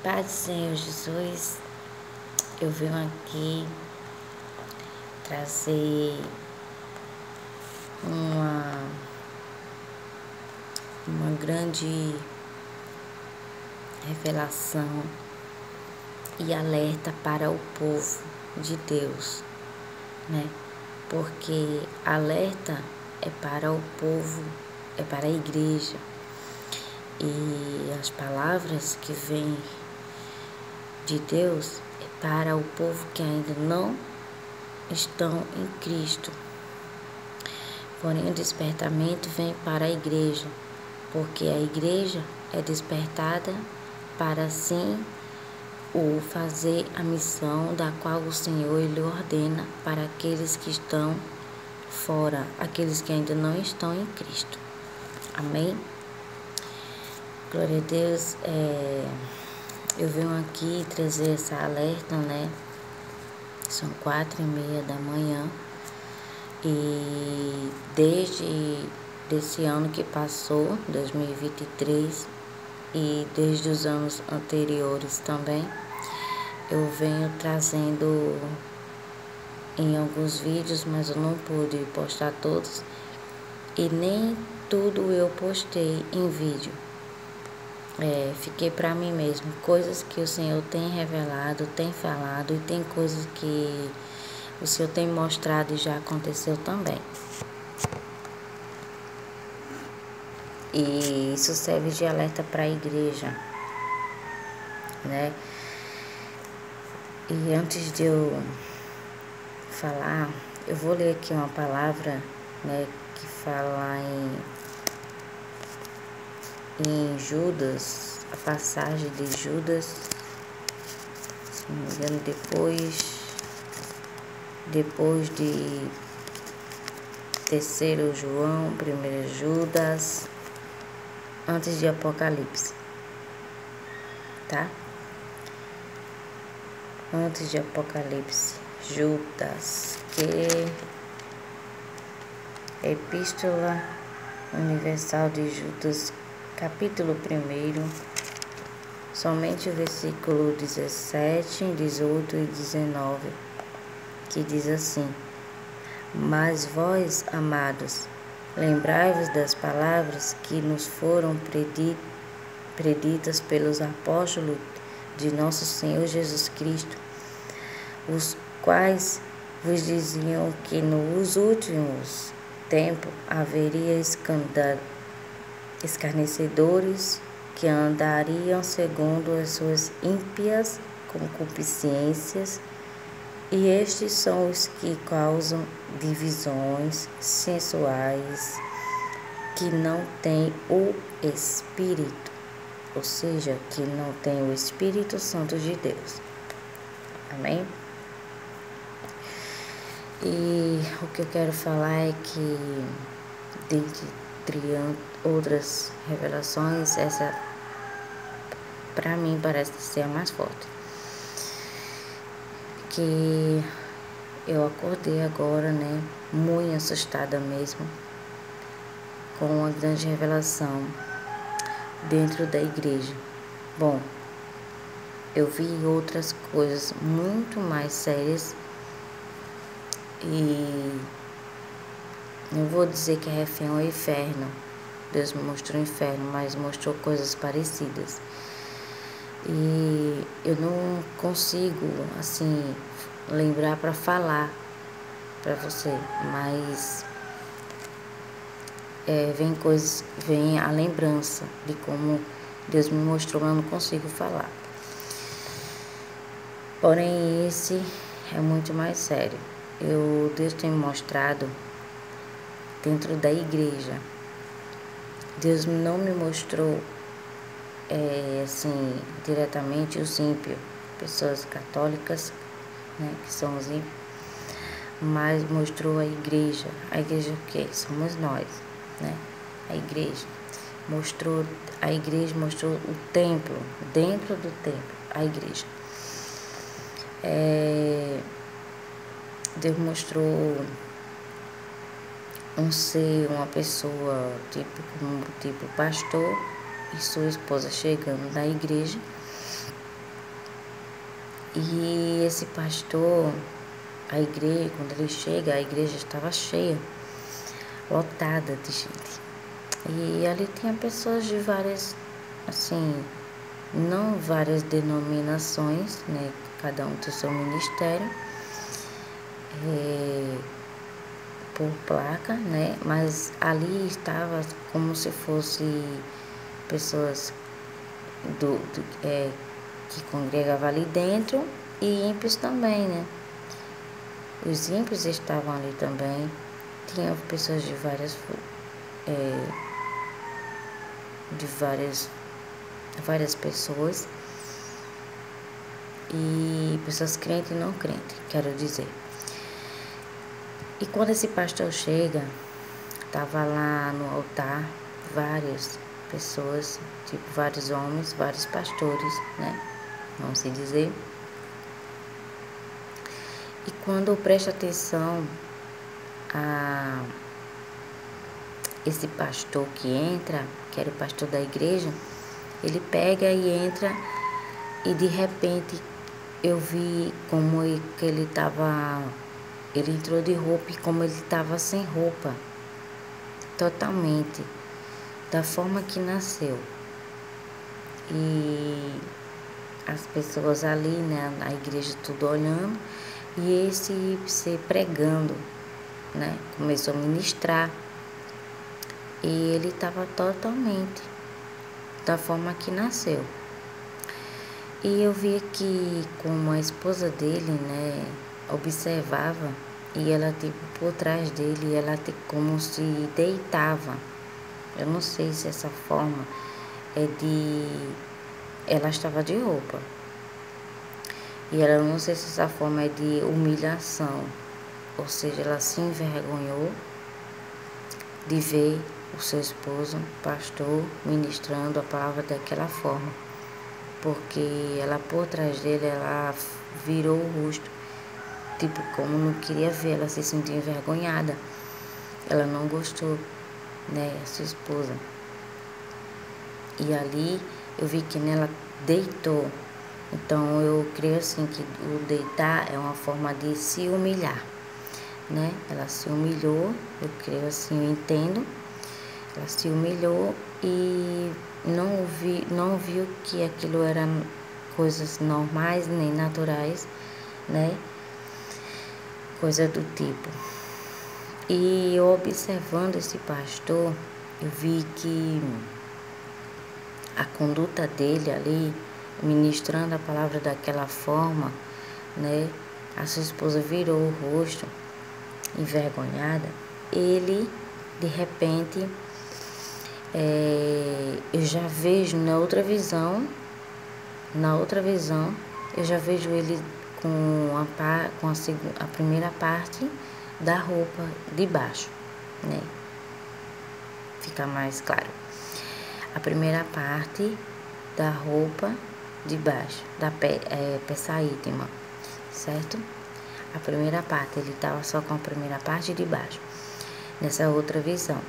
Paz do Senhor Jesus, eu venho aqui trazer uma grande revelação e alerta para o povo de Deus, né? Porque alerta é para o povo, é para a igreja. E as palavras que vêm de Deus é para o povo que ainda não estão em Cristo. Porém, o despertamento vem para a igreja, porque a igreja é despertada para assim o fazer a missão da qual o Senhor lhe ordena para aqueles que estão fora, aqueles que ainda não estão em Cristo. Amém? Glória a Deus. Eu venho aqui trazer essa alerta, né? São 4:30 da manhã e desde esse ano que passou, 2023, e desde os anos anteriores também, eu venho trazendo em alguns vídeos, mas eu não pude postar todos e nem tudo eu postei em vídeo. Fiquei para mim mesmo, coisas que o Senhor tem revelado, tem falado, e tem coisas que o Senhor tem mostrado e já aconteceu também. E isso serve de alerta para a igreja, né? E antes de eu falar, eu vou ler aqui uma palavra, né, que fala em Judas, a passagem de Judas, se não me engano, depois de 3º João, 1º Judas, antes de Apocalipse, tá? Antes de Apocalipse, Judas, que Epístola Universal de Judas, capítulo 1, somente o versículo 17, 18 e 19, que diz assim: Mas vós, amados, lembrai-vos das palavras que nos foram preditas pelos apóstolos de nosso Senhor Jesus Cristo, os quais vos diziam que nos últimos tempos haveria escarnecedores que andariam segundo as suas ímpias concupiscências, e estes são os que causam divisões sensuais, que não têm o Espírito, ou seja, que não tem o Espírito Santo de Deus. Amém? E o que eu quero falar é que, dentre outras revelações, essa para mim parece ser a mais forte. Que eu acordei agora, né, muito assustada mesmo, com uma grande revelação dentro da igreja. Bom, eu vi outras coisas muito mais sérias e não vou dizer que é refém ao inferno. Deus me mostrou o inferno, mas mostrou coisas parecidas. E eu não consigo, assim, lembrar para falar para você, mas vem a lembrança de como Deus me mostrou, mas eu não consigo falar. Porém, esse é muito mais sério. Deus tem me mostrado dentro da igreja. Deus não me mostrou assim, diretamente os ímpios, pessoas católicas, né, que são os ímpios, mas mostrou a igreja. A igreja o quê? Somos nós, né? A igreja mostrou o templo, dentro do templo, a igreja. Deus mostrou uma pessoa tipo pastor e sua esposa chegando na igreja E esse pastor, a igreja, quando ele chega, a igreja estava cheia, lotada de gente. E ali tinha pessoas de várias, assim, não várias denominações, né? Cada um tem seu ministério, por placa, né? Mas ali estava como se fosse pessoas que congregavam ali dentro e ímpios também, né? Os ímpios estavam ali também. Tinha pessoas de várias pessoas, e pessoas crentes e não crentes, quero dizer. E quando esse pastor chega, tava lá no altar várias pessoas, tipo vários homens, vários pastores, né? Vamos se dizer. E quando presta atenção a esse pastor que entra, que era o pastor da igreja, ele pega e entra, e de repente eu vi como que ele entrou de roupa e como ele estava sem roupa, totalmente, da forma que nasceu. E as pessoas ali, né, na igreja tudo olhando, e esse se pregando, né, começou a ministrar, e ele estava totalmente da forma que nasceu. E eu vi que como a esposa dele, né, observava, e ela tipo por trás dele, ela como se deitava. Eu não sei se essa forma ela estava de roupa. E ela não sei se essa forma é de humilhação, ou seja, ela se envergonhou de ver o seu esposo, pastor, ministrando a palavra daquela forma. Porque ela por trás dele, ela virou o rosto, tipo como não queria ver, ela se sentiu envergonhada, ela não gostou, né, a sua esposa. E ali eu vi que nela deitou. Então eu creio assim que o deitar é uma forma de se humilhar, né? Ela se humilhou, eu creio assim, eu entendo. Ela se humilhou e não viu que aquilo eram coisas normais nem naturais, né? Coisa do tipo. E eu observando esse pastor, eu vi que a conduta dele ali, ministrando a palavra daquela forma, né? A sua esposa virou o rosto, envergonhada. Ele, de repente, eu já vejo na outra visão, eu já vejo ele com a primeira parte da roupa de baixo, né? Fica mais claro. A primeira parte da roupa de baixo, da peça íntima, certo? A primeira parte, ele estava só com a primeira parte de baixo, nessa outra visão.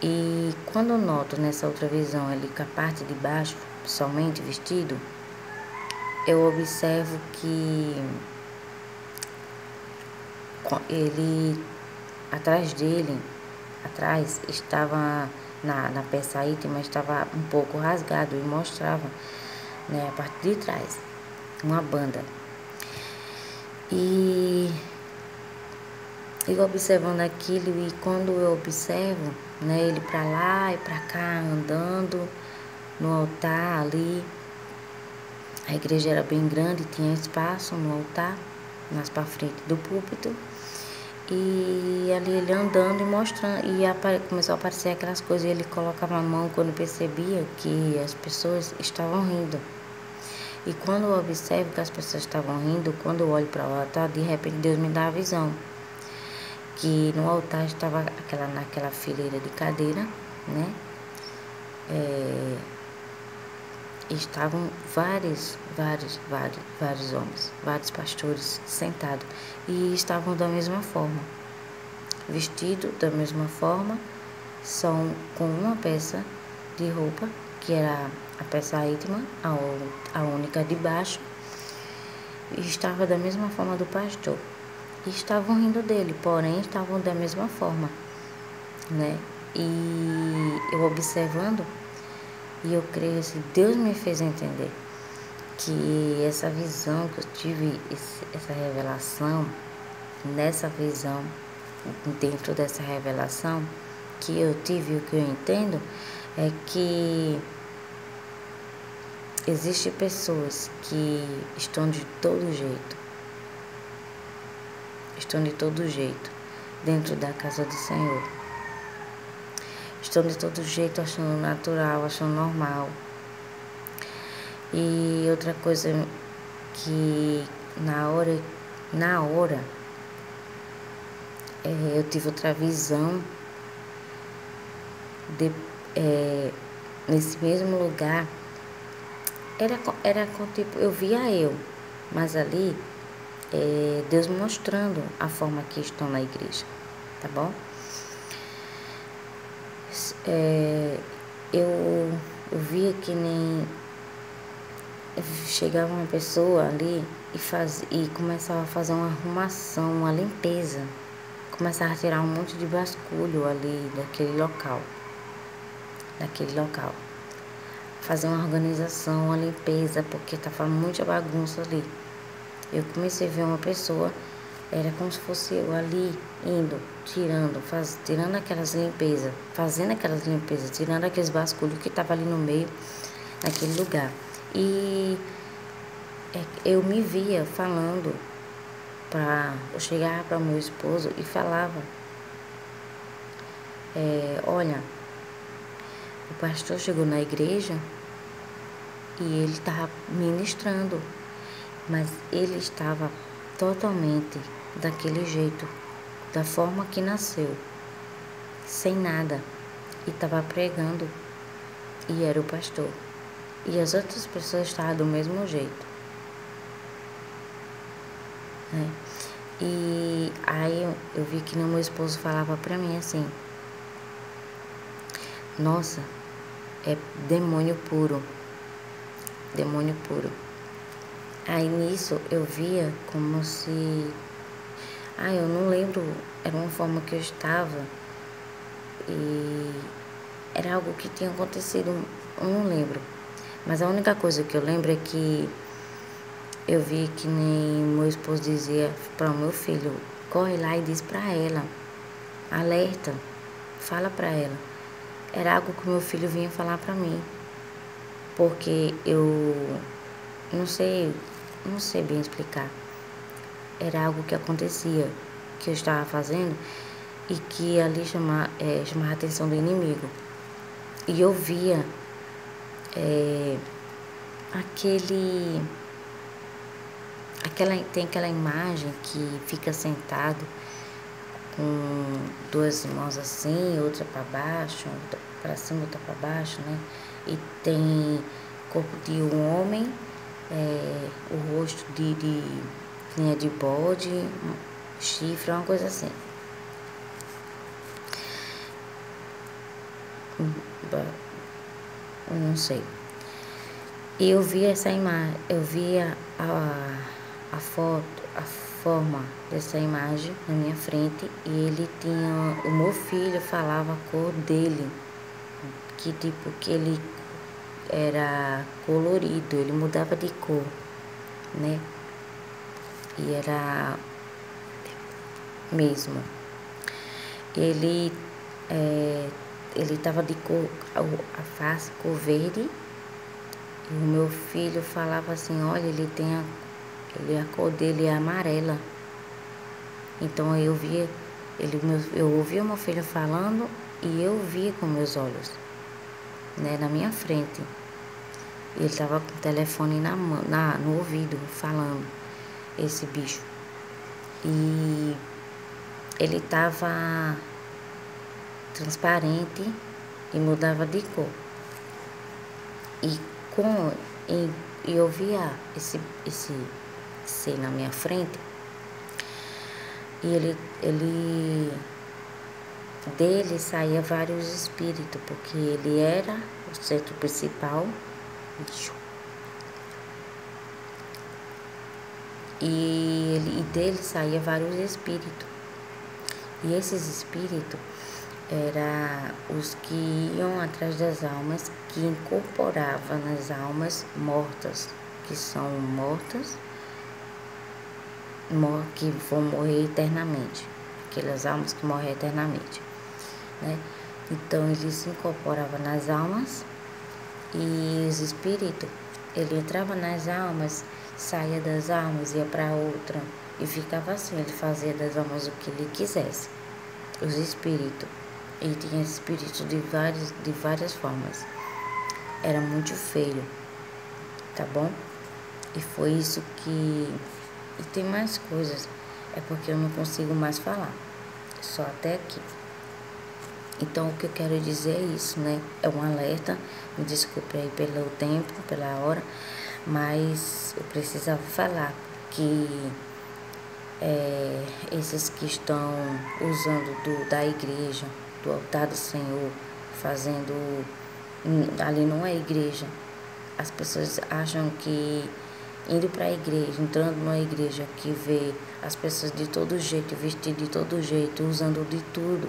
E quando eu noto nessa outra visão ele com a parte de baixo, somente vestido, eu observo que ele, atrás estava na peça íntima, estava um pouco rasgado e mostrava, né, a parte de trás, uma banda. E eu observando aquilo, e quando eu observo, né, ele para lá e para cá, andando no altar ali, a igreja era bem grande, tinha espaço no altar, mais para frente do púlpito, e ali ele andando e mostrando, e começou a aparecer aquelas coisas, e ele colocava a mão quando percebia que as pessoas estavam rindo. E quando eu observo que as pessoas estavam rindo, quando eu olho para o altar, de repente Deus me dá a visão que no altar estava naquela fileira de cadeira, né? Estavam vários homens, vários pastores sentados, e estavam da mesma forma, vestidos da mesma forma, só com uma peça de roupa, que era a peça íntima, a única de baixo, estava da mesma forma do pastor. E estavam rindo dele, porém estavam da mesma forma, né? E eu observando, e eu creio assim, Deus me fez entender que essa visão que eu tive, essa revelação, nessa visão, dentro dessa revelação que eu tive, o que eu entendo é que existem pessoas que estão de todo jeito dentro da casa do Senhor. Estão de todo jeito achando natural, achando normal. E outra coisa que na hora eu tive outra visão nesse mesmo lugar. Era tipo, eu via mas ali Deus mostrando a forma que estão na igreja, tá bom? Eu via que nem chegava uma pessoa ali e começava a fazer uma arrumação, uma limpeza, começava a tirar um monte de basculho ali daquele local, fazer uma organização, uma limpeza, porque estava muita bagunça ali. Eu comecei a ver uma pessoa, era como se fosse eu ali, indo, tirando aquelas limpezas, fazendo aquelas limpezas, tirando aqueles basculhos que estavam ali no meio, naquele lugar. E eu me via falando, eu chegava para meu esposo e falava, olha, o pastor chegou na igreja e ele estava ministrando, mas ele estava totalmente daquele jeito, da forma que nasceu, sem nada, e estava pregando, e era o pastor. E as outras pessoas estavam do mesmo jeito, né? E aí eu vi que meu esposo falava pra mim assim, nossa, é demônio puro. Aí nisso eu via como se, eu não lembro, era uma forma que eu estava e era algo que tinha acontecido, eu não lembro. Mas a única coisa que eu lembro é que eu vi que nem meu esposo dizia para o meu filho, corre lá e diz para ela, alerta, fala para ela. Era algo que meu filho vinha falar para mim, porque eu não sei bem explicar. Era algo que acontecia, que eu estava fazendo e que ali chamava a atenção do inimigo. E eu via tem aquela imagem que fica sentado com duas mãos assim, outra para baixo, outra para cima, outra para baixo, né? E tem corpo de um homem, o rosto de linha de bode, chifre, uma coisa assim. Eu não sei. E eu via essa imagem, eu via a foto, a forma dessa imagem na minha frente, e o meu filho falava a cor dele, que ele era colorido, ele mudava de cor, né? E era mesmo. Ele estava de cor, a face cor verde. E o meu filho falava assim, olha, a cor dele é amarela. Então eu ouvia o meu filho falando e eu via com meus olhos, né, na minha frente. Ele estava com o telefone no ouvido, falando, esse bicho. E ele estava transparente e mudava de cor. E eu via esse ser na minha frente, e dele saía vários espíritos, porque ele era o centro principal. e dele saía vários espíritos. E esses espíritos eram os que iam atrás das almas, que incorporavam nas almas mortas, que são mortas, que vão morrer eternamente, aquelas almas que morrem eternamente, né? Então eles se incorporavam nas almas e os espíritos, ele entrava nas almas, saía das almas, ia para outra e ficava assim, ele fazia das almas o que ele quisesse. Os espíritos, e tinha espíritos de várias formas. Era muito feio, tá bom? E foi isso que... E tem mais coisas, é porque eu não consigo mais falar, só até aqui. Então, o que eu quero dizer é isso, né? É um alerta, me desculpe aí pelo tempo, pela hora, mas eu precisava falar que esses que estão usando da igreja, do altar do Senhor, fazendo... Ali não é igreja. As pessoas acham que indo para a igreja, entrando numa igreja que vê as pessoas de todo jeito, vestidas de todo jeito, usando de tudo,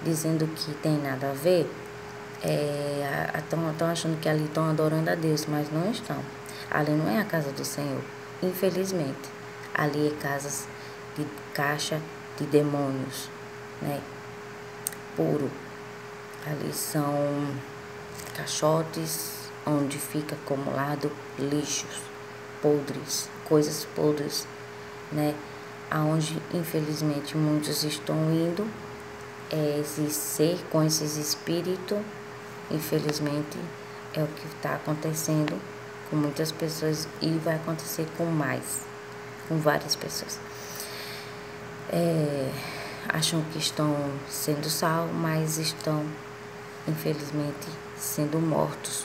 dizendo que tem nada a ver, estão achando que ali estão adorando a Deus, mas não estão. Ali não é a casa do Senhor, infelizmente. Ali é casas de caixa de demônios, né? Puro. Ali são caixotes onde fica acumulado lixos podres, coisas podres, né? Aonde infelizmente muitos estão indo, esse ser com esses espíritos, infelizmente é o que está acontecendo com muitas pessoas e vai acontecer com várias pessoas. Acham que estão sendo salvos, mas estão infelizmente sendo mortos,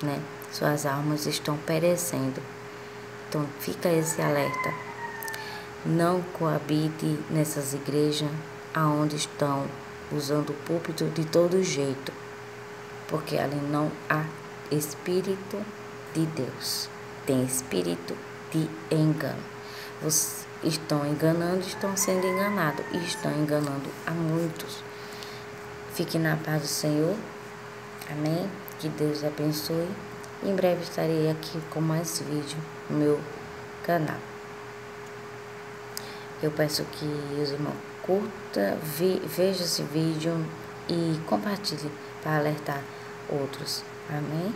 né? Suas almas estão perecendo. Então fica esse alerta. Não coabite nessas igrejas aonde estão usando o púlpito de todo jeito, porque ali não há Espírito de Deus, tem espírito de engano. Vocês estão enganando, estão sendo enganados e estão enganando a muitos. Fique na paz do Senhor. Amém? Que Deus abençoe. Em breve estarei aqui com mais vídeo no meu canal. Eu peço que os irmãos curtam, vejam esse vídeo e compartilhem para alertar outros. Amém?